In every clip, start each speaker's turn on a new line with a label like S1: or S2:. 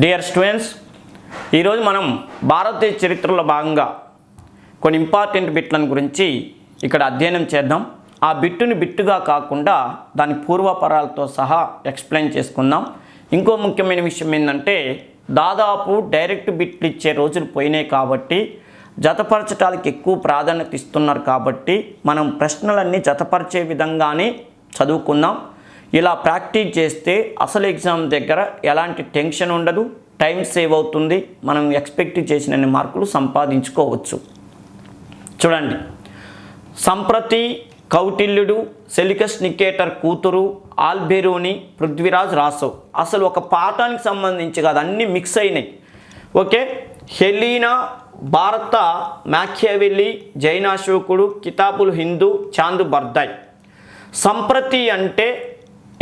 S1: Dear students, ఈరోజు మనం భారతదేశ చరిత్రలో భాగంగా కొన్ని ఇంపార్టెంట్ బిట్లను గురించి ఇక్కడ అధ్యయనం చేద్దాం. ఆ బిట్టుని బిట్టుగా కాకుండా దాని పూర్వపరాలతో సహా ఎక్స్ప్లెయిన్ చేసుకుందాం. ఇంకో ముఖ్యమైన విషయం ఏంటంటే, దాదాపు డైరెక్ట్ బిట్లు ఇచ్చే రోజులు పోయినాయి కాబట్టి జతపరచటానికి ఎక్కువ ప్రాధాన్యత ఇస్తున్నారు కాబట్టి మనం ప్రశ్నలన్నీ జతపరిచే విధంగానే చదువుకుందాం. ఇలా ప్రాక్టీస్ చేస్తే అసలు ఎగ్జామ్ దగ్గర ఎలాంటి టెన్షన్ ఉండదు, టైం సేవ్ అవుతుంది, మనం ఎక్స్పెక్ట్ చేసిన మార్కులు సంపాదించుకోవచ్చు. చూడండి, సంప్రతి కౌటిల్యుడు, సెలికస్ నికేటర్ కూతురు, ఆల్బెరూని, పృథ్వీరాజ్ రాసవ్. అసలు ఒక పాఠానికి సంబంధించి కాదు, అన్నీ మిక్స్ అయినాయి. ఓకే, హెలీనా, భారత మ్యాకియావెల్లి, జైనాశోకుడు, కితాబుల్ హిందూ, చాంద్ బర్దాయ్. సంప్రతి అంటే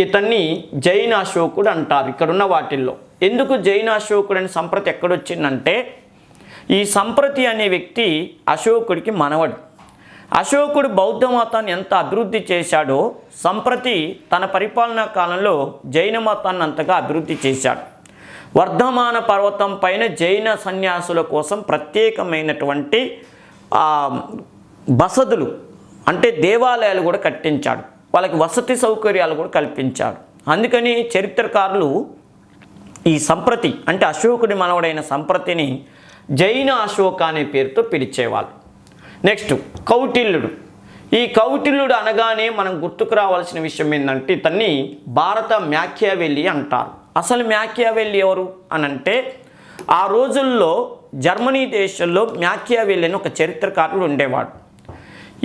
S1: ఇతన్ని జైనాశోకుడు అంటారు. ఇక్కడున్న వాటిల్లో ఎందుకు జైనాశోకుడు అని సంప్రతి ఎక్కడొచ్చిందంటే, ఈ సంప్రతి అనే వ్యక్తి అశోకుడికి మనవడు. అశోకుడు బౌద్ధ మతాన్ని ఎంత అభివృద్ధి చేశాడో సంప్రతి తన పరిపాలనా కాలంలో జైన మతాన్ని అంతగా అభివృద్ధి చేశాడు. వర్ధమాన పర్వతం పైన జైన సన్యాసుల కోసం ప్రత్యేకమైనటువంటి బసదులు అంటే దేవాలయాలు కూడా కట్టించాడు. వాళ్ళకి వసతి సౌకర్యాలు కూడా కల్పించాడు. అందుకని చరిత్రకారులు ఈ సంప్రతి అంటే అశోకుడి మనవడైన సంప్రతిని జైన అశోక అనే పేరుతో పిలిచేవాళ్ళు. నెక్స్ట్ కౌటిల్యుడు. ఈ కౌటిల్యుడు అనగానే మనం గుర్తుకు రావాల్సిన విషయం ఏంటంటే, ఇతన్ని భారత మ్యాకియావెల్లి అంటారు. అసలు మ్యాకియావెల్లి ఎవరు అని అంటే, ఆ రోజుల్లో జర్మనీ దేశంలో మ్యాకియావెల్లి అని ఒక చరిత్రకారుడు ఉండేవాడు.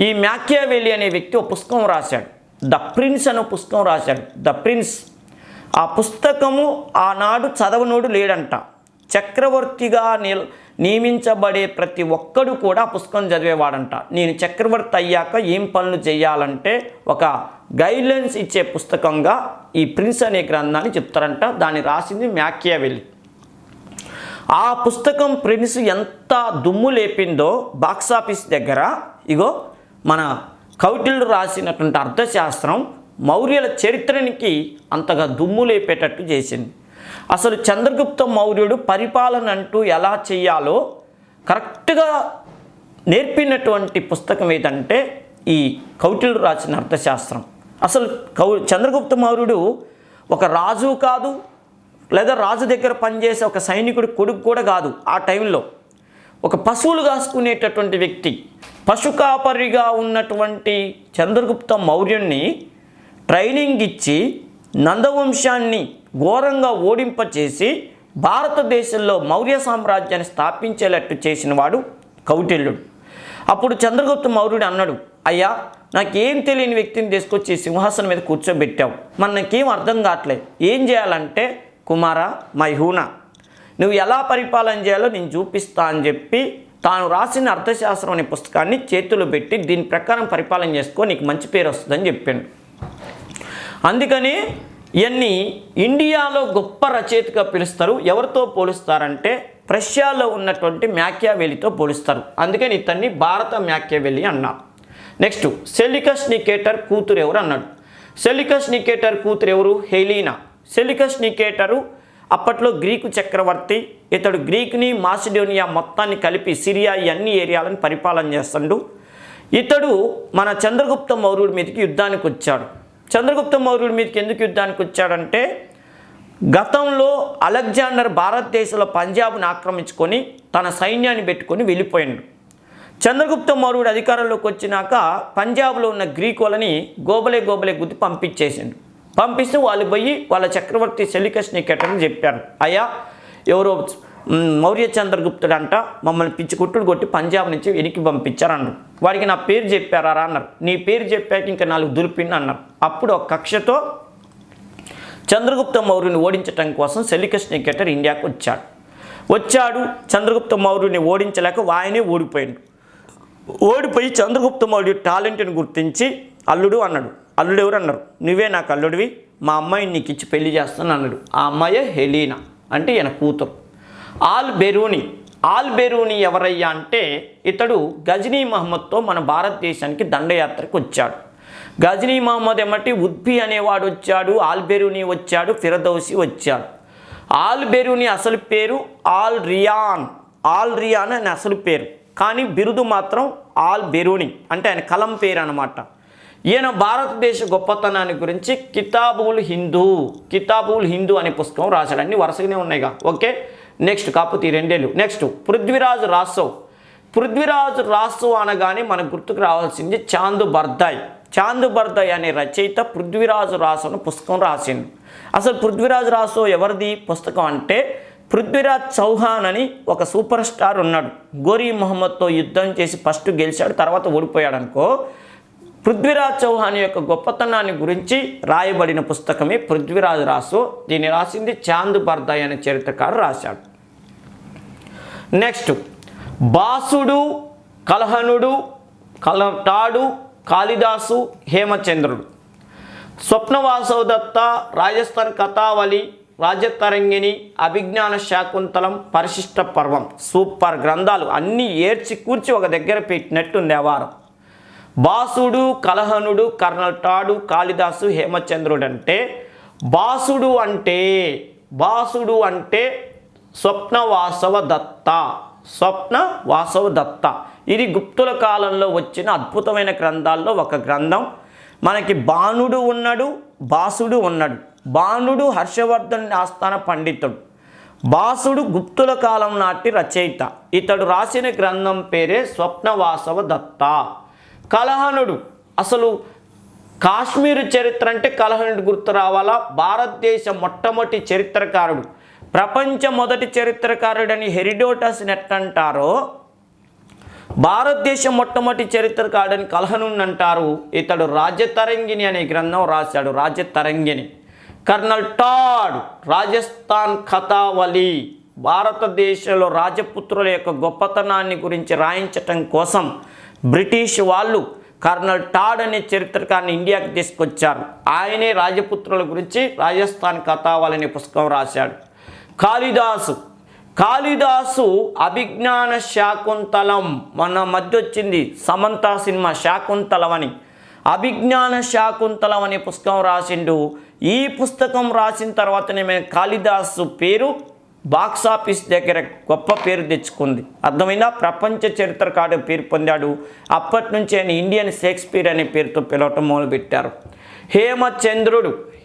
S1: ఈ మ్యాకియావెల్లి అనే వ్యక్తి ఒక పుస్తకం రాశాడు, ద ప్రిన్స్ అనే పుస్తకం రాశాడు. ద ప్రిన్స్, ఆ పుస్తకము ఆనాడు చదవనోడు లేడంట. చక్రవర్తిగా నియమించబడే ప్రతి ఒక్కడు కూడా ఆ పుస్తకం చదివేవాడంట. నేను చక్రవర్తి అయ్యాక ఏం పనులు చేయాలంటే ఒక గైడ్లైన్స్ ఇచ్చే పుస్తకంగా ఈ ప్రిన్స్ అనే గ్రంథాన్ని చెప్తారంట. దాన్ని రాసింది మ్యాకియావెల్లి. ఆ పుస్తకం ప్రిన్స్ ఎంత దుమ్ము లేపిందో బాక్సాఫీస్ దగ్గర, ఇగో మన కౌటిల్యుడు రాసినటువంటి అర్థశాస్త్రం మౌర్యుల చరిత్రనికి అంతగా దుమ్ము లేపేటట్టు చేసింది. అసలు చంద్రగుప్త మౌర్యుడు పరిపాలన అంటూ ఎలా చేయాలో కరెక్ట్గా నేర్పినటువంటి పుస్తకం ఏదంటే ఈ కౌటిల్యుడు రాసిన అర్థశాస్త్రం. అసలు చంద్రగుప్త మౌర్యుడు ఒక రాజు కాదు, లేదా రాజు దగ్గర పనిచేసే ఒక సైనికుడి కొడుకు కూడా కాదు. ఆ టైంలో ఒక పశువులు కాసుకునేటటువంటి వ్యక్తి, పశు కాపరిగా ఉన్నటువంటి చంద్రగుప్త మౌర్యుణ్ణి ట్రైనింగ్ ఇచ్చి నందవంశాన్ని ఘోరంగా ఓడింపచేసి భారతదేశంలో మౌర్య సామ్రాజ్యాన్ని స్థాపించేటట్టు చేసిన వాడు కౌటిల్యుడు. అప్పుడు చంద్రగుప్త మౌర్యుడు అన్నాడు, అయ్యా, నాకేం తెలియని వ్యక్తిని తీసుకొచ్చి సింహాసనం మీద కూర్చోబెట్టావు, నాకేం అర్థం కావట్లేదు, ఏం చేయాలంటే, కుమారా మైహూనా, నువ్వు ఎలా పరిపాలన చేయాలో నేను చూపిస్తా అని చెప్పి తాను రాసిన అర్థశాస్త్రం అనే పుస్తకాన్ని చేతులు పెట్టి దీని ప్రకారం పరిపాలన చేసుకో, నీకు మంచి పేరు వస్తుందని చెప్పాడు. అందుకని ఇవన్నీ ఇండియాలో గొప్ప రచయితగా పిలుస్తారు. ఎవరితో పోలుస్తారంటే ప్రష్యాలో ఉన్నటువంటి మ్యాకియావెల్లితో పోలుస్తారు. అందుకని ఇతన్ని భారత మ్యాకియావెల్లి అన్నారు. నెక్స్ట్ సెలికస్ నికేటర్ కూతురు ఎవరు అన్నాడు. సెలికస్ నికేటర్ కూతురు ఎవరు? హెలీనా. సెలికస్ నికేటరు అప్పట్లో గ్రీకు చక్రవర్తి. ఇతడు గ్రీక్ని మాసిడోనియా మొత్తాన్ని కలిపి సిరియా అన్ని ఏరియాలను పరిపాలన చేస్తాడు. ఇతడు మన చంద్రగుప్త మౌర్యుడి మీదకి యుద్ధానికి వచ్చాడు. చంద్రగుప్త మౌర్యుడి మీదకి ఎందుకు యుద్ధానికి వచ్చాడంటే, గతంలో అలెగ్జాండర్ భారతదేశంలో పంజాబ్ను ఆక్రమించుకొని తన సైన్యాన్ని పెట్టుకొని వెళ్ళిపోయాడు. చంద్రగుప్త మౌర్యుడు అధికారంలోకి వచ్చినాక పంజాబ్లో ఉన్న గ్రీకులని గోబలే గుద్ది పంపించేసిండు. పంపిస్తే వాళ్ళు పోయి వాళ్ళ చక్రవర్తి సెలికస్ నికేటర్ని చెప్పారు, అయ్యా, ఎవరో మౌర్య చంద్రగుప్తుడు అంట మమ్మల్ని పిచ్చి కుట్టుడు కొట్టి పంజాబ్ నుంచి వెనక్కి పంపించారన్నారు. వాడికి నా పేరు చెప్పారా అన్నారు. నీ పేరు చెప్పాక ఇంకా 4 దులిపిండి అన్నారు. అప్పుడు ఒక కక్షతో చంద్రగుప్త మౌర్యుని ఓడించడం కోసం సెలికస్ నికేటర్ ఇండియాకు వచ్చాడు. చంద్రగుప్త మౌర్యుని ఓడించలేక ఆయనే ఓడిపోయాడు. ఓడిపోయి చంద్రగుప్త మౌర్యుడు టాలెంట్ని గుర్తించి అల్లుడు అన్నాడు. అల్లుడు ఎవరు అన్నారు. నువ్వే నాకు అల్లుడివి, మా అమ్మాయిని నీకు ఇచ్చి పెళ్లి చేస్తాను అన్నాడు. ఆ అమ్మాయే హెలీనా, అంటే ఈయన కూతురు. ఆల్బెరూని ఎవరయ్యా అంటే, ఇతడు గజనీ మహమ్మద్తో మన భారతదేశానికి దండయాత్రకు వచ్చాడు. గజనీ మహమ్మద్ ఏమంటే ఉద్బి అనేవాడు వచ్చాడు, ఆల్బెరూని వచ్చాడు, ఫిరదౌసి వచ్చాడు. ఆల్ బెరూని అసలు పేరు ఆల్ రియాన్ అని అసలు పేరు, కానీ బిరుదు మాత్రం ఆల్ బెరూని, అంటే ఆయన కలం పేరు అనమాట. ఈయన భారతదేశ గొప్పతనాన్ని గురించి కితాబుల్ హిందూ అనే పుస్తకం రాశాడు. అన్ని వరుసగానే ఉన్నాయిగా. ఓకే, నెక్స్ట్ కాకపోతే ఈ రెండేళ్ళు. నెక్స్ట్ పృథ్వీరాజ్ రాసో అనగానే మనకు గుర్తుకు రావాల్సింది చాంద్ బర్దాయ్ అనే రచయిత పృథ్వీరాజ్ రాసో అనే పుస్తకం రాసింది. అసలు పృథ్వీరాజ్ రాసో ఎవరిది పుస్తకం అంటే, పృథ్వీరాజ్ చౌహాన్ అని ఒక సూపర్ స్టార్ ఉన్నాడు. గోరీ మొహమ్మద్తో యుద్ధం చేసి ఫస్ట్ గెలిచాడు, తర్వాత ఓడిపోయాడు అనుకో. పృథ్వీరాజ్ చౌహాన్ యొక్క గొప్పతనాన్ని గురించి రాయబడిన పుస్తకమే పృథ్వీరాజ్ రాసో. దీన్ని రాసింది చాంద్ బర్దాయ్ అనే చరిత్రకారుడు రాశాడు. నెక్స్ట్ బాసుడు, కల్హనుడు, కలటాడు, కాళిదాసు, హేమచంద్రుడు. స్వప్నవాసవ దత్త, రాజస్థాన్ కథావళి, రాజతరంగిణి, అభిజ్ఞాన శాకుంతలం, పరిశిష్ట పర్వం, సూపర్ గ్రంథాలు అన్నీ ఏడ్చి కూర్చి ఒక దగ్గర పెట్టినట్టుంది వ్యవహారం. బాసుడు, కలహనుడు, కర్నల్ టాడు, కాళిదాసు, హేమచంద్రుడు అంటే బాసుడు అంటే స్వప్నవాసవ దత్త. ఇది గుప్తుల కాలంలో వచ్చిన అద్భుతమైన గ్రంథాల్లో ఒక గ్రంథం. మనకి బాణుడు ఉన్నాడు, బాసుడు ఉన్నాడు. బాణుడు హర్షవర్ధన్ ఆస్థాన పండితుడు, బాసుడు గుప్తుల కాలం నాటి రచయిత. ఇతడు రాసిన గ్రంథం పేరే స్వప్నవాసవ దత్త. కలహనుడు, అసలు కాశ్మీర్ చరిత్ర అంటే కలహనుడు గుర్తు రావాలా. భారతదేశ మొట్టమొదటి చరిత్రకారుడు, ప్రపంచ మొదటి చరిత్రకారుడని హెరిడోటస్ని ఎట్టంటారో, భారతదేశ మొట్టమొదటి చరిత్రకారుడని కలహనుడిని అంటారు. ఇతడు రాజతరంగిణి అనే గ్రంథం రాశాడు, రాజతరంగిణి. కర్నల్ టాడ్, రాజస్థాన్ కథావళి, భారతదేశంలో రాజపుత్రుల యొక్క గొప్పతనాన్ని గురించి రాయించటం కోసం బ్రిటిష్ వాళ్ళు కర్నల్ టాడ్ అనే చరిత్రకారుని ఇండియాకి తీసుకొచ్చారు. ఆయనే రాజపుత్రుల గురించి రాజస్థాన్ కథావళి అనే పుస్తకం రాశాడు. కాళిదాసు అభిజ్ఞాన శాకుంతలం, మన మధ్య వచ్చింది సమంత సినిమా శాకుంతలం అని. అభిజ్ఞాన శాకుంతలం అనే పుస్తకం రాసిండు. ఈ పుస్తకం రాసిన తర్వాతనే కాళిదాసు పేరు బాక్సాఫీస్ దగ్గర గొప్ప పేరు తెచ్చుకుంది. అర్థమైందా? ప్రపంచ చరిత్రకారుడు పేరు పొందాడు. అప్పటి నుంచి ఆయన ఇండియన్ షేక్స్పియర్ అనే పేరుతో పిలవటం మొదలుపెట్టారు.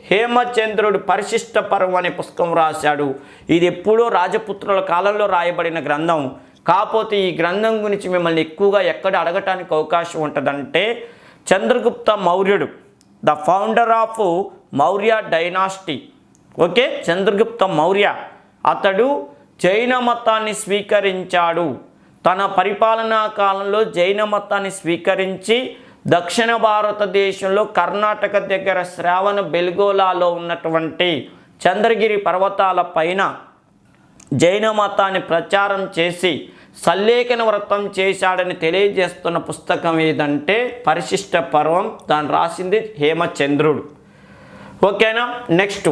S1: హేమచంద్రుడు పరిశిష్ట పర్వం అనే పుస్తకం రాశాడు. ఇది ఎప్పుడో రాజపుత్రుల కాలంలో రాయబడిన గ్రంథం. కాకపోతే ఈ గ్రంథం గురించి మిమ్మల్ని ఎక్కువగా ఎక్కడ అడగటానికి అవకాశం ఉంటుందంటే, చంద్రగుప్త మౌర్యుడు, the founder of Maurya dynasty. Okay, Chandragupta Maurya అతడు జైన మతాన్ని స్వీకరించాడు. తన పరిపాలనా కాలంలో జైన మతాన్ని స్వీకరించి దక్షిణ భారతదేశంలో కర్ణాటక దగ్గర శ్రావణ బెల్గోలాలో ఉన్నటువంటి చంద్రగిరి పర్వతాల పైన జైన మతాన్ని ప్రచారం చేసి సల్లేఖన వ్రతం చేశాడని తెలియజేస్తున్న పుస్తకం ఏదంటే పరిశిష్ట పర్వం. దాన్ని రాసింది హేమచంద్రుడు. ఓకేనా? నెక్స్ట్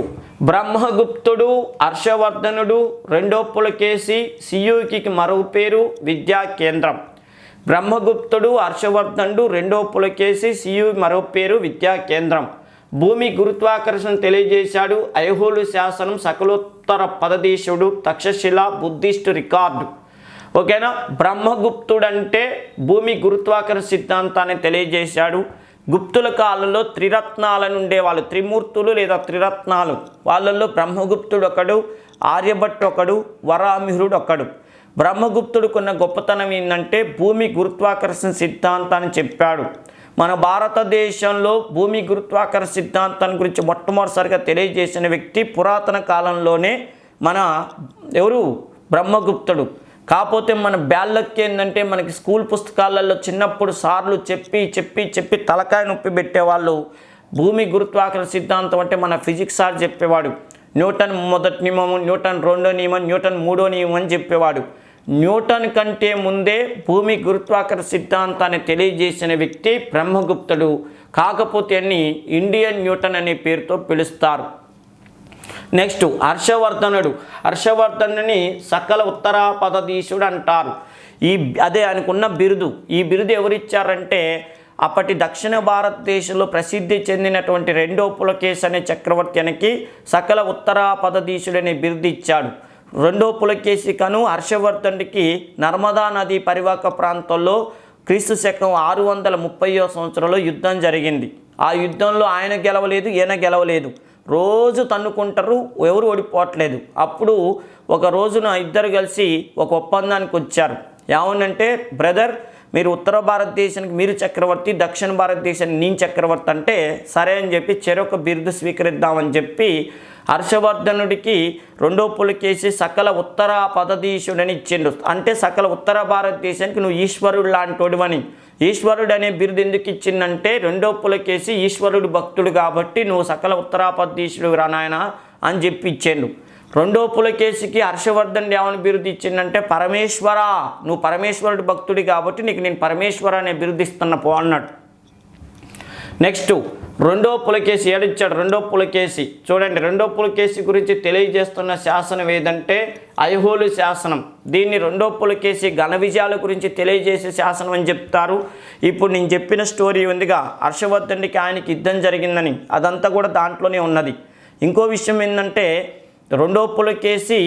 S1: బ్రహ్మగుప్తుడు, హర్షవర్ధనుడు, రెండో పులకేసి, సియూకి మరో పేరు విద్యా కేంద్రం. బ్రహ్మగుప్తుడు, హర్షవర్ధనుడు, రెండో పులకేసి, సియు మరో పేరు విద్యా కేంద్రం. భూమి గురుత్వాకర్షణ తెలియజేశాడు. ఐహోలు శాసనం, సకలోత్తర పదదేశుడు, తక్షశిల, బుద్ధిస్ట్ రికార్డు. ఓకేనా? బ్రహ్మగుప్తుడంటే భూమి గురుత్వాకర్షణ సిద్ధాంతాన్ని తెలియజేశాడు. గుప్తుల కాలంలో త్రిరత్నాలను ఉండేవాళ్ళు, త్రిమూర్తులు లేదా త్రిరత్నాలు. వాళ్ళల్లో బ్రహ్మగుప్తుడు ఒకడు, ఆర్యభట్టు ఒకడు, వరామిహుడు ఒకడు. బ్రహ్మగుప్తుడుకున్న గొప్పతనం ఏంటంటే భూమి గురుత్వాకర్షణ సిద్ధాంతాన్ని చెప్పాడు. మన భారతదేశంలో భూమి గురుత్వాకర్షణ సిద్ధాంతం గురించి మొట్టమొదటిసారిగా తెలియజేసిన వ్యక్తి పురాతన కాలంలోనే మన ఎవరు? బ్రహ్మగుప్తుడు. కాకపోతే మన బ్యాళ్ళకి ఏంటంటే మనకి స్కూల్ పుస్తకాలలో చిన్నప్పుడు సార్లు చెప్పి తలకాయ నొప్పి పెట్టేవాళ్ళు. భూమి గురుత్వాకర్షణ సిద్ధాంతం అంటే మన ఫిజిక్స్ సార్ చెప్పేవాడు. న్యూటన్ మొదటి నియమం, న్యూటన్ రెండో నియమం, న్యూటన్ మూడో నియమం అని చెప్పేవాడు. న్యూటన్ కంటే ముందే భూమి గురుత్వాకర్షణ సిద్ధాంతాన్ని తెలియజేసిన వ్యక్తి బ్రహ్మగుప్తుడు. కాకపోతే అన్ని ఇండియన్ న్యూటన్ అనే పేరుతో పిలుస్తారు. నెక్స్ట్ హర్షవర్ధనుని సకల ఉత్తరాపదీశుడు అంటారు. అదే ఆయనకున్న బిరుదు. ఈ బిరుదు ఎవరిచ్చారంటే అప్పటి దక్షిణ భారతదేశంలో ప్రసిద్ధి చెందినటువంటి రెండో పులకేశి అనే చక్రవర్తికి సకల ఉత్తరాపదధీశుడనే బిరుదు ఇచ్చాడు. రెండో పులకేశి కను హర్షవర్ధనుడికి నర్మదా నది పరివాహక ప్రాంతంలో క్రీస్తు శకం 630వ సంవత్సరంలో యుద్ధం జరిగింది. ఆ యుద్ధంలో ఆయన గెలవలేదు, ఈయన గెలవలేదు. రోజు తన్నుకుంటారు, ఎవరు ఓడిపోవట్లేదు. అప్పుడు ఒక రోజున ఇద్దరు కలిసి ఒక ఒప్పందానికి వచ్చారు. ఏమనంటే, బ్రదర్ మీరు ఉత్తర భారతదేశానికి మీరు చక్రవర్తి, దక్షిణ భారతదేశానికి నేను చక్రవర్తి అంటే సరే అని చెప్పి చెరొక బిరుదు స్వీకరిద్దామని చెప్పి హర్షవర్ధనుడికి రెండో పులకేశి సకల ఉత్తర పదధీశుడని ఇచ్చిండు. అంటే సకల ఉత్తర భారతదేశానికి నువ్వు ఈశ్వరుడు లాంటోడివని. ఈశ్వరుడు అనే బిరుదు ఎందుకు ఇచ్చిందంటే, రెండో పులకేశి ఈశ్వరుడు భక్తుడు కాబట్టి నువ్వు సకల ఉత్తరాపదధీశుడు రా నాయన అని చెప్పి ఇచ్చిండు. రెండో పులకేశికి హర్షవర్ధన్ ఏమని బిరుదు ఇచ్చిందంటే, పరమేశ్వర నువ్వు పరమేశ్వరుడు భక్తుడి కాబట్టి నీకు నేను పరమేశ్వర అనే బిరుదు ఇస్తున్నా పో అన్నాడు. నెక్స్ట్ రెండో పులకేశి ఏడిచ్చాడు. రెండో పులకేశి చూడండి, రెండో పులకేశి గురించి తెలియజేస్తున్న శాసనం ఏదంటే ఐహోలు శాసనం. దీన్ని రెండో పులకేశి ఘన విజయాల గురించి తెలియజేసే శాసనం అని చెప్తారు. ఇప్పుడు నేను చెప్పిన స్టోరీ ఉందిగా, హర్షవర్ధనుడికి ఆయనకి యుద్ధం జరిగిందని, అదంతా కూడా దాంట్లోనే ఉన్నది. ఇంకో విషయం ఏంటంటే, రెండో పులకేశి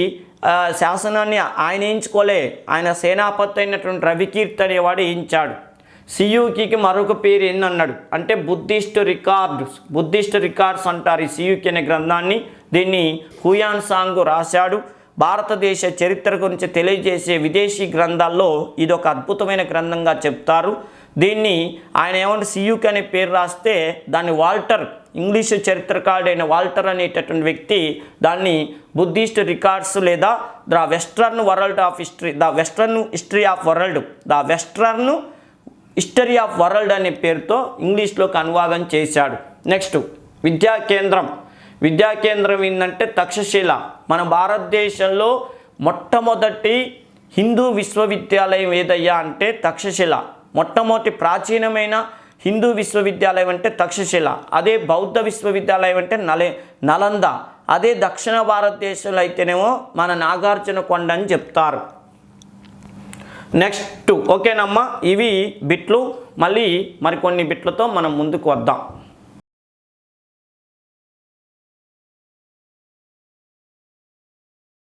S1: శాసనాన్ని ఆయన వేయించుకోలే, ఆయన సేనాపతి అయినటువంటి రవికీర్తి అనేవాడు వేయించాడు. సియూకి మరొక పేరు ఏందన్నాడు అంటే బుద్ధిస్ట్ రికార్డ్స్ అంటారు ఈ సియూకి అనే గ్రంథాన్ని. దీన్ని హుయాన్ సాంగ్ రాశాడు. భారతదేశ చరిత్ర గురించి తెలియజేసే విదేశీ గ్రంథాల్లో ఇది ఒక అద్భుతమైన గ్రంథంగా చెప్తారు. దీన్ని ఆయన ఏమంటే సియూకి అనే పేరు రాస్తే దాన్ని వాల్టర్, ఇంగ్లీషు చరిత్రకారుడు అయిన వాల్టర్ అనేటటువంటి వ్యక్తి దాన్ని బుద్ధిస్ట్ రికార్డ్స్ లేదా the western history of world అనే పేరుతో ఇంగ్లీష్లోకి అనువాదం చేశాడు. నెక్స్ట్ విద్యా కేంద్రం ఏంటంటే తక్షశిల. మన భారతదేశంలో మొట్టమొదటి హిందూ విశ్వవిద్యాలయం ఏదయ్యా అంటే తక్షశిల. మొట్టమొదటి ప్రాచీనమైన హిందూ విశ్వవిద్యాలయం అంటే తక్షశిల. అదే బౌద్ధ విశ్వవిద్యాలయం అంటే నలంద. అదే దక్షిణ భారతదేశంలో అయితేనేమో మన నాగార్జున కొండ అని చెప్తారు. నెక్స్ట్ ఓకేనమ్మా, ఇవి బిట్లు. మళ్ళీ మరికొన్ని బిట్లతో మనం ముందుకు వద్దాం.